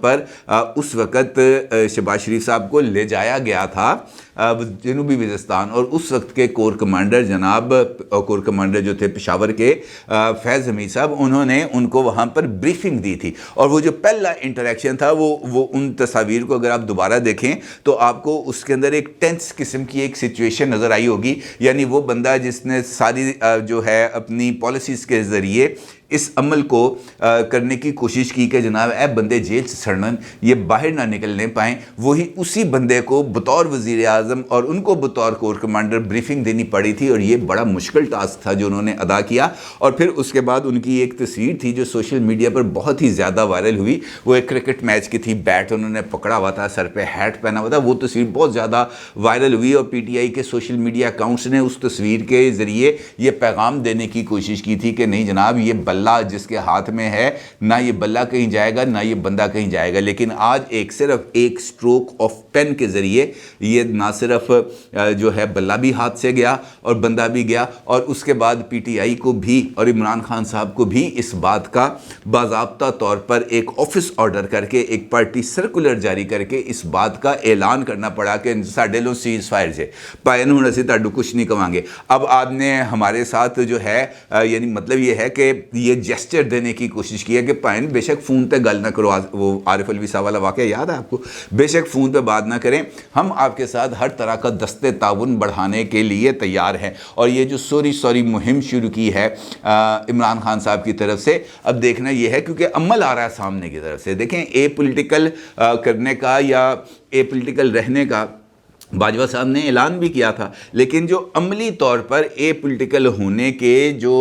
پر اس وقت شہباز شریف صاحب کو لے جایا گیا تھا جنوبی وزیرستان، اور اس وقت کے کور کمانڈر جناب کور کمانڈر جو تھے پشاور کے فیض حمید صاحب، انہوں نے ان کو وہاں پر بریفنگ دی تھی، اور وہ جو پہلا انٹریکشن تھا وہ ان تصاویر کو اگر آپ دوبارہ دیکھیں تو آپ کو اس کے اندر ایک ٹینس قسم کی ایک سچویشن نظر آئی ہوگی، یعنی وہ بندہ جس نے ساری جو ہے اپنی پالیسیز کے ذریعے اس عمل کو کرنے کی کوشش کی کہ جناب اے بندے جیل سے سڑن یہ باہر نہ نکلنے پائیں، وہی اسی بندے کو بطور وزیر اعظم اور ان کو بطور کور کمانڈر بریفنگ دینی پڑی تھی، اور یہ بڑا مشکل ٹاسک تھا جو انہوں نے ادا کیا۔ اور پھر اس کے بعد ان کی ایک تصویر تھی جو سوشل میڈیا پر بہت ہی زیادہ وائرل ہوئی، وہ ایک کرکٹ میچ کی تھی، بیٹ انہوں نے پکڑا ہوا تھا، سر پہ ہیٹ پہنا ہوا تھا، وہ تصویر بہت زیادہ وائرل ہوئی، اور پی ٹی آئی کے سوشل میڈیا اکاؤنٹس نے اس تصویر کے ذریعے یہ پیغام دینے کی کوشش کی تھی کہ نہیں جناب یہ بلہ جس کے ہاتھ میں ہے، نہ یہ بلہ کہیں جائے گا نہ یہ بندہ کہیں جائے گا۔ لیکن آج صرف ایک سٹروک آف پین کے ذریعے یہ نہ صرف جو ہے بلہ بھی ہاتھ سے گیا اور بندہ بھی گیا، اور اس کے بعد پی ٹی آئی کو بھی اور عمران خان صاحب کو بھی اس بات کا باضابطہ طور پر ایک آفس آرڈر کر کے ایک پارٹی سرکولر جاری کر کے اس بات کا اعلان کرنا پڑا کہ ساڈے لو سیز فائر سے پائن ہوں اسی تاڈو کچھ نہیں کہاں گے۔ اب آپ نے ہمارے ساتھ جو ہے یعنی مطلب یہ ہے کہ یہ جیسچر دینے کی کوشش کی ہے کہ پائن بے شک فون پہ گل نہ کرو، وہ عارف الوی صاحب والا واقعہ یاد ہے آپ کو، بے شک فون پہ بات نہ کریں، ہم آپ کے ساتھ ہر طرح کا دست تعاون بڑھانے کے لیے تیار ہیں۔ اور یہ جو سوری مہم شروع کی ہے عمران خان صاحب کی طرف سے، اب دیکھنا یہ ہے کیونکہ عمل آ رہا ہے سامنے کی طرف سے، دیکھیں اے پولیٹیکل کرنے کا یا اے پولیٹیکل رہنے کا باجوہ صاحب نے اعلان بھی کیا تھا، لیکن جو عملی طور پر اے پولیٹیکل ہونے کے جو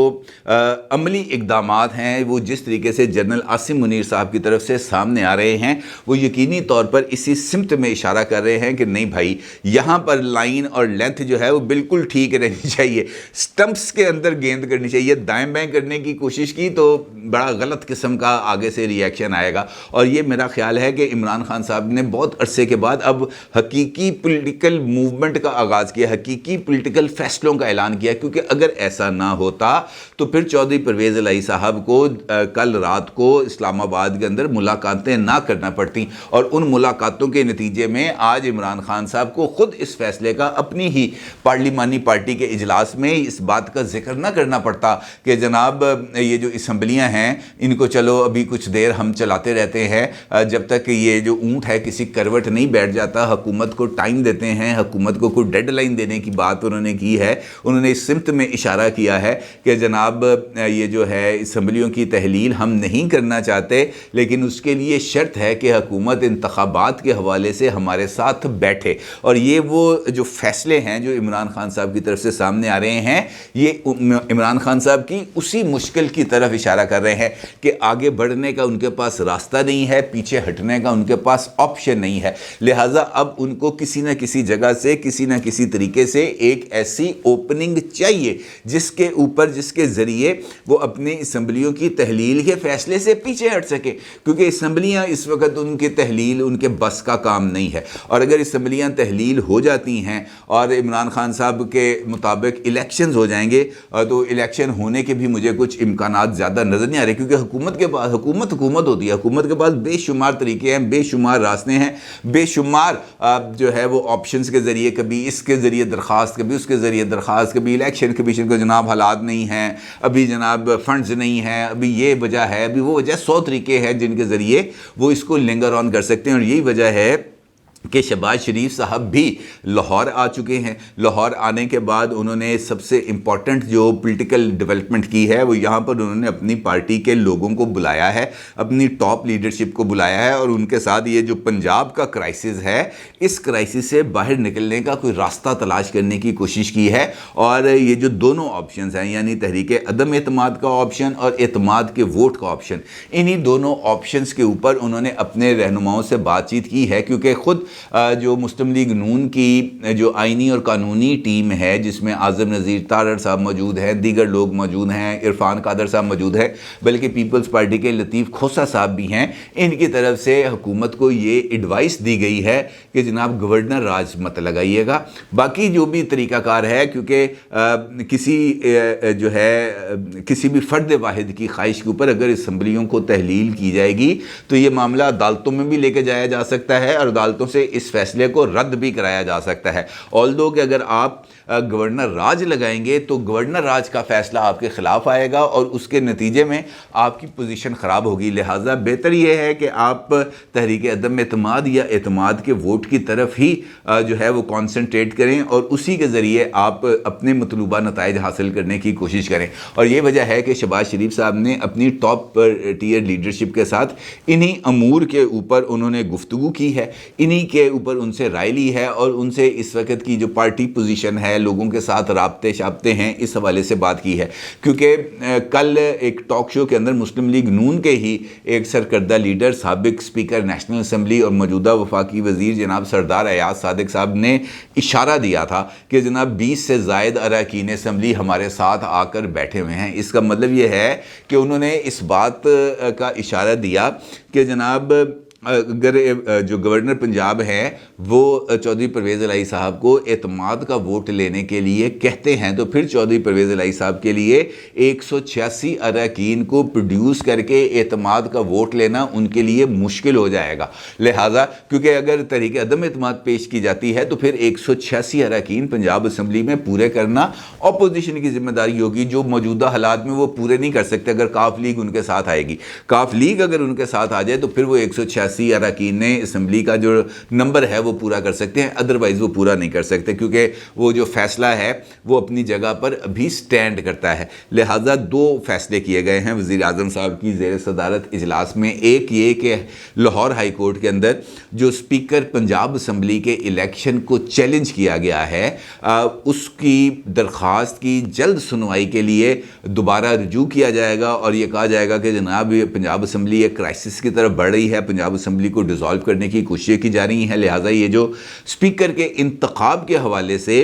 عملی اقدامات ہیں وہ جس طریقے سے جنرل عاصم منیر صاحب کی طرف سے سامنے آ رہے ہیں، وہ یقینی طور پر اسی سمت میں اشارہ کر رہے ہیں کہ نہیں بھائی یہاں پر لائن اور لینتھ جو ہے وہ بالکل ٹھیک رہنی چاہیے، سٹمپس کے اندر گیند کرنی چاہیے، دائیں بائیں کرنے کی کوشش کی تو بڑا غلط قسم کا آگے سے ری ایکشن آئے گا۔ اور یہ میرا خیال ہے کہ عمران خان صاحب نے بہت عرصے کے بعد اب حقیقی پولیٹیکل موومنٹ کا آغاز کیا، حقیقی پولیٹیکل فیصلوں کا اعلان کیا، کیونکہ اگر ایسا نہ ہوتا تو پھر چودھری پرویز الہی صاحب کو کل رات کو اسلام آباد کے اندر ملاقاتیں نہ کرنا پڑتی، اور ان ملاقاتوں کے نتیجے میں آج عمران خان صاحب کو خود اس فیصلے کا اپنی ہی پارلیمانی پارٹی کے اجلاس میں اس بات کا ذکر نہ کرنا پڑتا کہ جناب یہ جو اسمبلیاں ہیں ان کو چلو ابھی کچھ دیر ہم چلاتے رہتے ہیں جب تک یہ جو اونٹ ہے کسی کروٹ نہیں بیٹھ جاتا، حکومت کو ٹائم دیتے ہیں، حکومت کو کوئی ڈیڈ لائن دینے کی بات انہوں نے کی ہے، انہوں نے اس سمت میں اشارہ کیا ہے کہ جناب یہ جو ہے اسمبلیوں کی تحلیل ہم نہیں کرنا چاہتے، لیکن اس کے لیے شرط ہے کہ حکومت انتخابات کے حوالے سے ہمارے ساتھ بیٹھے۔ اور یہ وہ جو فیصلے ہیں جو عمران خان صاحب کی طرف سے سامنے آ رہے ہیں، یہ عمران خان صاحب کی اسی مشکل کی طرف اشارہ کر رہے ہیں کہ آگے بڑھنے کا ان کے پاس راستہ نہیں ہے، پیچھے ہٹنے کا ان کے پاس آپشن نہیں ہے، لہٰذا اب ان کو کسی نہ کسی جگہ سے کسی نہ کسی طریقے سے ایک ایسی اوپننگ چاہیے جس کے ذریعے وہ اپنی اسمبلیوں کی تحلیل کے فیصلے سے پیچھے ہٹ سکے، کیونکہ اسمبلیاں اس وقت ان کی تحلیل ان کے بس کا کام نہیں ہے۔ اور اگر اسمبلیاں تحلیل ہو جاتی ہیں اور عمران خان صاحب کے مطابق الیکشنز ہو جائیں گے تو الیکشن ہونے کے بھی مجھے کچھ امکانات زیادہ نظر نہیں آ رہے، کیونکہ حکومت کے پاس حکومت ہوتی ہے، حکومت کے پاس بے شمار طریقے ہیں، بے شمار راستے ہیں، بے شمار جو ہے وہ آپشنز کے ذریعے، کبھی اس کے ذریعے درخواست، کبھی اس کے ذریعے درخواست، کبھی الیکشن کمیشن کو جناب حالات نہیں ہیں، ابھی جناب فنڈز نہیں ہیں، ابھی یہ وجہ ہے، ابھی وہ وجہ، 100 طریقے ہیں جن کے ذریعے وہ اس کو لنگر آن کر سکتے ہیں۔ اور یہی وجہ ہے کہ شہباز شریف صاحب بھی لاہور آ چکے ہیں۔ لاہور آنے کے بعد انہوں نے سب سے امپورٹنٹ جو پولیٹیکل ڈیولپمنٹ کی ہے وہ یہاں پر انہوں نے اپنی پارٹی کے لوگوں کو بلایا ہے، اپنی ٹاپ لیڈرشپ کو بلایا ہے، اور ان کے ساتھ یہ جو پنجاب کا کرائسس ہے اس کرائسس سے باہر نکلنے کا کوئی راستہ تلاش کرنے کی کوشش کی ہے۔ اور یہ جو دونوں آپشنز ہیں، یعنی تحریک عدم اعتماد کا آپشن اور اعتماد کے ووٹ کا آپشن، انہی دونوں آپشنز کے اوپر انہوں نے اپنے رہنماؤں سے بات چیت کی ہے، کیونکہ خود جو مسلم لیگ نون کی جو آئینی اور قانونی ٹیم ہے جس میں اعظم نذیر تارڑ صاحب موجود ہیں, دیگر لوگ موجود ہیں, عرفان قادر صاحب موجود ہے, بلکہ پیپلز پارٹی کے لطیف کھوسہ صاحب بھی ہیں, ان کی طرف سے حکومت کو یہ ایڈوائس دی گئی ہے کہ جناب گورنر راج مت لگائیے گا. باقی جو بھی طریقہ کار ہے, کیونکہ کسی بھی فرد واحد کی خواہش کے اوپر اگر اسمبلیوں کو تحلیل کی جائے گی تو یہ معاملہ عدالتوں میں بھی لے کے جایا جا سکتا ہے اور عدالتوں سے اس فیصلے کو رد بھی کرایا جا سکتا ہے. آلدو کہ اگر آپ گورنر راج لگائیں گے تو گورنر راج کا فیصلہ آپ کے خلاف آئے گا اور اس کے نتیجے میں آپ کی پوزیشن خراب ہوگی. لہٰذا بہتر یہ ہے کہ آپ تحریک عدم اعتماد یا اعتماد کے ووٹ کی طرف ہی جو ہے وہ کانسنٹریٹ کریں اور اسی کے ذریعے آپ اپنے مطلوبہ نتائج حاصل کرنے کی کوشش کریں. اور یہ وجہ ہے کہ شہباز شریف صاحب نے اپنی ٹاپ ٹیئر لیڈرشپ کے ساتھ انہی امور کے اوپر انہوں نے گفتگو کی ہے, انہی کے اوپر ان سے رائے لی ہے اور ان سے اس وقت کی جو پارٹی پوزیشن ہے, لوگوں کے ساتھ رابطے شابطے ہیں, اس حوالے سے بات کی ہے. کیونکہ کل ایک ٹاک شو کے اندر مسلم لیگ نون کے ہی ایک سرکردہ لیڈر, سابق اسپیکر نیشنل اسمبلی اور موجودہ وفاقی وزیر جناب سردار ایاز صادق صاحب نے اشارہ دیا تھا کہ جناب 20 سے زائد اراکین اسمبلی ہمارے ساتھ آ کر بیٹھے ہوئے ہیں. اس کا مطلب یہ ہے کہ انہوں نے اس بات کا اشارہ دیا کہ جناب اگر جو گورنر پنجاب ہیں وہ چودھری پرویز الہی صاحب کو اعتماد کا ووٹ لینے کے لیے کہتے ہیں تو پھر چودھری پرویز الہی صاحب کے لیے 186 اراکین کو پروڈیوس کر کے اعتماد کا ووٹ لینا ان کے لیے مشکل ہو جائے گا. لہٰذا کیونکہ اگر تحریک عدم اعتماد پیش کی جاتی ہے تو پھر 186 اراکین پنجاب اسمبلی میں پورے کرنا اپوزیشن کی ذمہ داری ہوگی, جو موجودہ حالات میں وہ پورے نہیں کر سکتے اگر کاف لیگ ان کے ساتھ آئے گی. کاف لیگ اگر ان کے ساتھ آ جائے تو پھر وہ 186 اراکین نے اسمبلی کا جو نمبر ہے وہ پورا کر سکتے ہیں, ادروائز وہ پورا نہیں کر سکتے کیونکہ وہ جو فیصلہ ہے وہ اپنی جگہ پر ابھی سٹینڈ کرتا ہے. لہٰذا 2 فیصلے کیے گئے ہیں وزیر اعظم صاحب کی زیر صدارت اجلاس میں. ایک یہ کہ لاہور ہائی کورٹ کے اندر جو اسپیکر پنجاب اسمبلی کے الیکشن کو چیلنج کیا گیا ہے اس کی درخواست کی جلد سنوائی کے لیے دوبارہ رجوع کیا جائے گا اور یہ کہا جائے گا کہ جناب پنجاب اسمبلی ایک کرائسس کی طرف بڑھ رہی ہے, پنجاب اسمبلی کو ڈیزالو کرنے کی کوششیں کی جا رہی ہیں. لہٰذا یہ جو اسپیکر کے انتخاب کے حوالے سے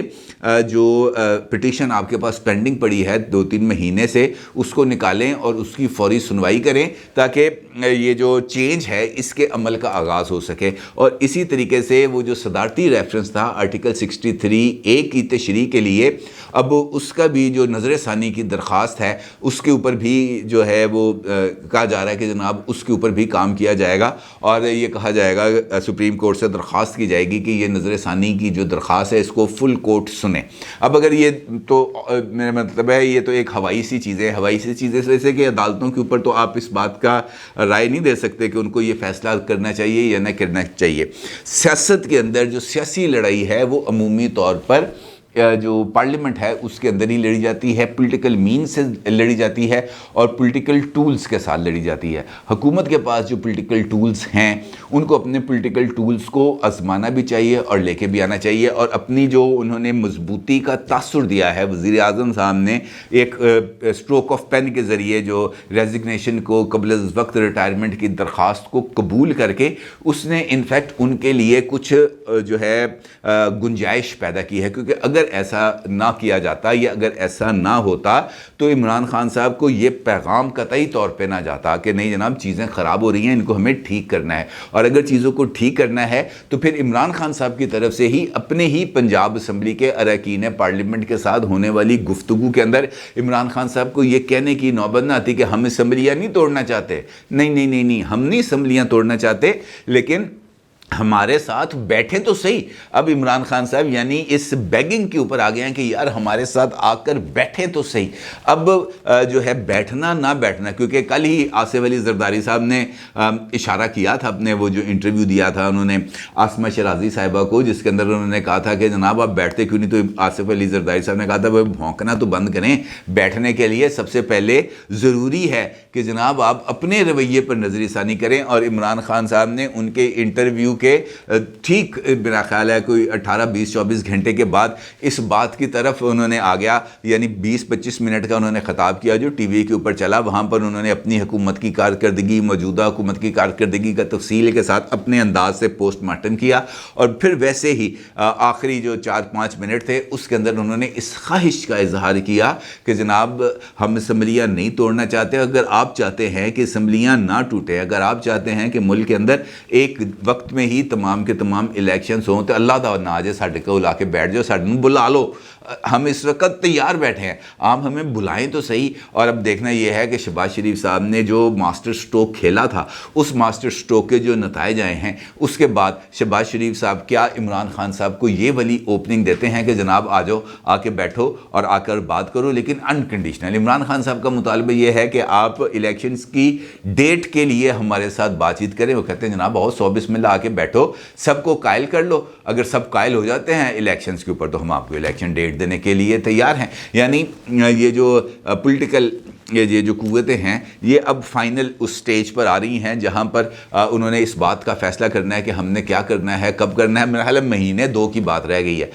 جو پٹیشن آپ کے پاس پینڈنگ پڑی ہے 2-3 مہینے سے, اس کو نکالیں اور اس کی فوری سنوائی کریں تاکہ یہ جو چینج ہے اس کے عمل کا آغاز ہو سکے. اور اسی طریقے سے وہ جو صدارتی ریفرنس تھا آرٹیکل 63A کی تشریح کے لیے, اب اس کا بھی جو نظر ثانی کی درخواست ہے اس کے اوپر بھی جو ہے وہ کہا جا رہا ہے کہ جناب اس کے اوپر بھی کام کیا جائے گا اور یہ کہا جائے گا سپریم کورٹ سے درخواست کی جائے گی کہ یہ نظر ثانی کی جو درخواست ہے اس کو فل کورٹ سنیں. اب اگر یہ تو میرا مطلب ہے یہ تو ایک ہوائی سی چیزیں جیسے کہ عدالتوں کے اوپر تو آپ اس بات کا رائے نہیں دے سکتے کہ ان کو یہ فیصلہ کرنا چاہیے یا نہ کرنا چاہیے. سیاست کے اندر جو سیاسی لڑائی ہے وہ عمومی طور پر جو پارلیمنٹ ہے اس کے اندر ہی لڑی جاتی ہے, پولیٹیکل مین سے لڑی جاتی ہے اور پولیٹیکل ٹولز کے ساتھ لڑی جاتی ہے. حکومت کے پاس جو پولیٹیکل ٹولز ہیں ان کو اپنے پولیٹیکل ٹولز کو آزمانا بھی چاہیے اور لے کے بھی آنا چاہیے. اور اپنی جو انہوں نے مضبوطی کا تاثر دیا ہے, وزیر اعظم صاحب نے ایک اسٹروک آف پین کے ذریعے جو ریزگنیشن کو قبل از وقت ریٹائرمنٹ کی درخواست کو قبول کر کے اس نے انفیکٹ ان کے لیے کچھ جو ہے گنجائش پیدا کی ہے. کیونکہ اگر ایسا نہ کیا جاتا یا اگر ایسا نہ ہوتا تو عمران خان صاحب کو یہ پیغام قطعی طور پہ نہ جاتا کہ نہیں جناب چیزیں خراب ہو رہی ہیں, ان کو ہمیں ٹھیک کرنا ہے. اور اگر چیزوں کو ٹھیک کرنا ہے تو پھر عمران خان صاحب کی طرف سے ہی اپنے ہی پنجاب اسمبلی کے اراکین پارلیمنٹ کے ساتھ ہونے والی گفتگو کے اندر عمران خان صاحب کو یہ کہنے کی نوبت نہ آتی کہ ہم اسمبلیاں نہیں توڑنا چاہتے. نہیں, ہم نہیں اسمبلیاں توڑنا چاہتے, لیکن ہمارے ساتھ بیٹھیں تو صحیح. اب عمران خان صاحب یعنی اس بیگنگ کے اوپر آ گئے ہیں کہ یار ہمارے ساتھ آ کر بیٹھیں تو صحیح. اب جو ہے بیٹھنا نہ بیٹھنا, کیونکہ کل ہی آصف علی زرداری صاحب نے اشارہ کیا تھا اپنے وہ جو انٹرویو دیا تھا انہوں نے عاصمہ شرازی صاحبہ کو, جس کے اندر انہوں نے کہا تھا کہ جناب آپ بیٹھتے کیوں نہیں. تو آصف علی زرداری صاحب نے کہا تھا وہ بھونکنا تو بند کریں, بیٹھنے کے لیے سب سے پہلے ضروری ہے کہ جناب آپ اپنے رویے پر نظر ثانی کریں. اور عمران خان صاحب نے ان کے انٹرویو چونکہ ٹھیک میرا خیال ہے کوئی 18-20-24 گھنٹے کے بعد اس بات کی طرف انہوں نے آ گیا، یعنی 20-25 منٹ کا انہوں نے خطاب کیا جو ٹی وی کے اوپر چلا، وہاں پر انہوں نے اپنی حکومت کی کارکردگی، موجودہ حکومت کی کارکردگی کا تفصیل کے ساتھ اپنے انداز سے پوسٹ مارٹم کیا، اور پھر ویسے ہی آخری جو 4-5 منٹ تھے اس کے اندر انہوں نے اس خواہش کا اظہار کیا کہ جناب ہم اسمبلیاں نہیں توڑنا چاہتے، اگر آپ چاہتے ہیں کہ اسمبلیاں نہ ٹوٹیں، اگر آپ چاہتے ہیں کہ ملک کے اندر ایک وقت میں ہی تمام کے تمام الیکشنز ہوں، تو اللہ دا نہ آ جائے ساڈے کو لا کے بیٹھ جاؤ، ساڈے بلا لو، ہم اس وقت تیار بیٹھے ہیں، آپ ہمیں بلائیں تو صحیح۔ اور اب دیکھنا یہ ہے کہ شہباز شریف صاحب نے جو ماسٹر سٹروک کھیلا تھا، اس ماسٹر سٹروک کے جو نتائج آئے ہیں، اس کے بعد شہباز شریف صاحب کیا عمران خان صاحب کو یہ والی اوپننگ دیتے ہیں کہ جناب آ جاؤ، آ کے بیٹھو اور آ کر بات کرو، لیکن انکنڈیشنل۔ عمران خان صاحب کا مطالبہ یہ ہے کہ آپ الیکشنز کی ڈیٹ کے لیے ہمارے ساتھ بات چیت کریں، وہ کہتے ہیں جناب آؤ 100 بسم اللہ آ کے بیٹھو، سب کو قائل کر لو، اگر سب قائل ہو جاتے ہیں الیکشنز کے اوپر تو ہم آپ کو الیکشن ڈیٹ دینے کے لیے تیار ہیں۔ یعنی یہ جو پولیٹیکل یہ جو قوتیں ہیں یہ اب فائنل اس سٹیج پر آ رہی ہیں جہاں پر انہوں نے اس بات کا فیصلہ کرنا ہے کہ ہم نے کیا کرنا ہے، کب کرنا ہے۔ میرا خیال ہے مہینے 2 کی بات رہ گئی ہے۔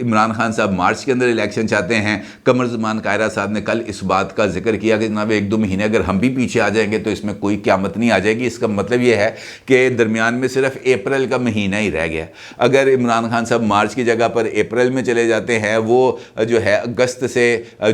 عمران خان صاحب مارچ کے اندر الیکشن چاہتے ہیں، قمر زمان قاہرہ صاحب نے کل اس بات کا ذکر کیا کہ جناب 1-2 مہینے اگر ہم بھی پیچھے آ جائیں گے تو اس میں کوئی قیامت نہیں آ جائے گی۔ اس کا مطلب یہ ہے کہ درمیان میں صرف اپریل کا مہینہ ہی رہ گیا۔ اگر عمران خان صاحب مارچ کی جگہ پر اپریل میں چلے جاتے ہیں، وہ جو ہے اگست سے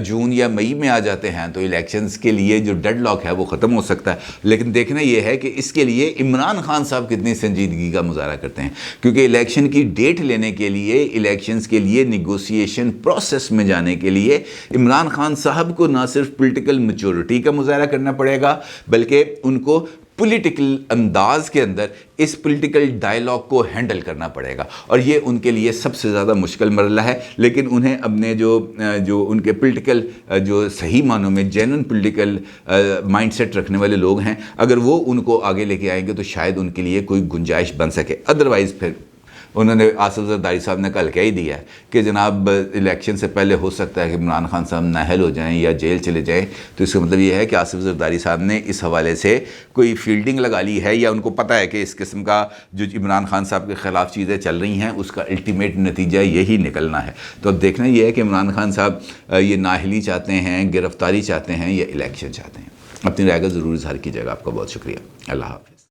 جون یا مئی میں آ جاتے ہیں، تو الیکشنز کے لیے جو ڈیڈ لاک ہے وہ ختم ہو سکتا ہے۔ لیکن دیکھنا یہ ہے کہ اس کے لیے عمران خان صاحب کتنی سنجیدگی کا مظاہرہ کرتے ہیں، کیونکہ الیکشن کی ڈیٹ لینے کے لیے، الیکشنز کے لیے نیگوسیشن پروسیس میں جانے کے لیے عمران خان صاحب کو نہ صرف پولیٹیکل میچورٹی کا مظاہرہ کرنا پڑے گا، بلکہ ان کو پولیٹیکل انداز کے اندر اس پولیٹیکل ڈائیلاگ کو ہینڈل کرنا پڑے گا، اور یہ ان کے لیے سب سے زیادہ مشکل مرحلہ ہے۔ لیکن انہیں اپنے جو ان کے پولیٹیکل جو صحیح معنوں میں جینوئن پولیٹیکل مائنڈ سیٹ رکھنے والے لوگ ہیں، اگر وہ ان کو آگے لے کے آئیں گے تو شاید ان کے لیے کوئی گنجائش بن سکے۔ ادروائز پھر انہوں نے آصف زرداری صاحب نے کل کہہ ہی دیا ہے کہ جناب الیکشن سے پہلے ہو سکتا ہے کہ عمران خان صاحب نااہل ہو جائیں یا جیل چلے جائیں، تو اس کا مطلب یہ ہے کہ آصف زرداری صاحب نے اس حوالے سے کوئی فیلڈنگ لگا لی ہے، یا ان کو پتہ ہے کہ اس قسم کا جو عمران خان صاحب کے خلاف چیزیں چل رہی ہیں اس کا الٹیمیٹ نتیجہ یہی نکلنا ہے۔ تو اب دیکھنا یہ ہے کہ عمران خان صاحب یہ نااہلی چاہتے ہیں، گرفتاری چاہتے ہیں، یا الیکشن چاہتے ہیں۔ اپنی رائے کا ضرور اظہار کیجیے گا۔ آپ کا بہت شکریہ۔ اللہ حافظ۔